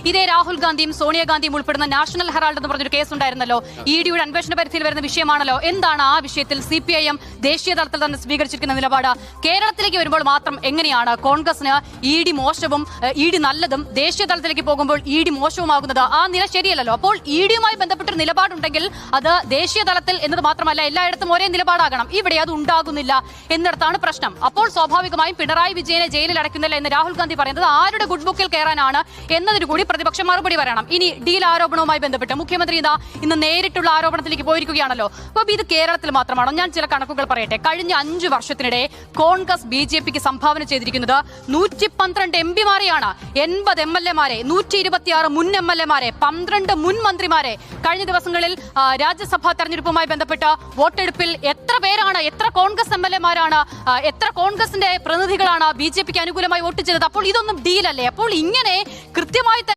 ഇതേ രാഹുൽ ഗാന്ധിയും സോണിയാഗാന്ധിയും ഉൾപ്പെടുന്ന നാഷണൽ ഹെറാൾഡ് എന്ന് പറഞ്ഞൊരു കേസ് ഉണ്ടായിരുന്നല്ലോ. ഇഡിയുടെ അന്വേഷണ പരിധിയിൽ വരുന്ന വിഷയമാണല്ലോ. എന്താണ് ആ വിഷയത്തിൽ CPIM ദേശീയ തലത്തിൽ തന്നെ സ്വീകരിച്ചിരിക്കുന്ന നിലപാട്? കേരളത്തിലേക്ക് വരുമ്പോൾ മാത്രം എങ്ങനെയാണ് കോൺഗ്രസിന് ഇഡി മോശവും ഇഡി നല്ലതും ദേശീയ തലത്തിലേക്ക് പോകുമ്പോൾ ഇഡി മോശവുമാകുന്നത്? ആ നില ശരിയല്ലല്ലോ. അപ്പോൾ ഇഡിയുമായി ബന്ധപ്പെട്ടൊരു നിലപാടുണ്ടെങ്കിൽ അത് ദേശീയ തലത്തിൽ എന്നത് മാത്രമല്ല, എല്ലായിടത്തും ഒരേ നിലപാടാകണം. ഇവിടെ അത് ഉണ്ടാകുന്നില്ല എന്നിടത്താണ് പ്രശ്നം. അപ്പോൾ സ്വാഭാവികമായും പിണറായി വിജയനെ ജയിലിൽ അടയ്ക്കുന്നില്ല എന്ന് രാഹുൽ ഗാന്ധി പറയുന്നത് ആരുടെ ഗുഡ് ബുക്കിൽ കയറാനാണ് എന്നതിന് കൂടി പ്രതിപക്ഷം മറുപടി പറയണം. ഇനി ഡീൽ ആരോപണവുമായി ബന്ധപ്പെട്ട് മുഖ്യമന്ത്രി ഇന്ന് നേരിട്ടുള്ള ആരോപണത്തിലേക്ക് പോയിരിക്കുകയാണല്ലോ. അപ്പൊ ഇത് കേരളത്തിൽ മാത്രമാണോ? ഞാൻ ചില കണക്കുകൾ പറയട്ടെ. കഴിഞ്ഞ 5 വർഷത്തിനിടെ കോൺഗ്രസ് BJPക്ക് സംഭാവന ചെയ്തിരിക്കുന്നത് 112 MP-മാരെയാണ്, 80 MLA-മാരെ, 126 മുൻ MLA-മാരെ, 12 മുൻ മന്ത്രിമാരെ. കഴിഞ്ഞ ദിവസങ്ങളിൽ രാജ്യസഭാ തെരഞ്ഞെടുപ്പുമായി ബന്ധപ്പെട്ട് വോട്ടെടുപ്പിൽ എത്ര പേരാണ്, എത്ര കോൺഗ്രസ് MLA-മാരാണ്, എത്ര കോൺഗ്രസിന്റെ പ്രതിനിധികളാണ് BJPക്ക് അനുകൂലമായി വോട്ട് ചെയ്തത്? അപ്പോൾ ഇതൊന്നും ഡീലല്ലേ? അപ്പോൾ ഇങ്ങനെ കൃത്യമായി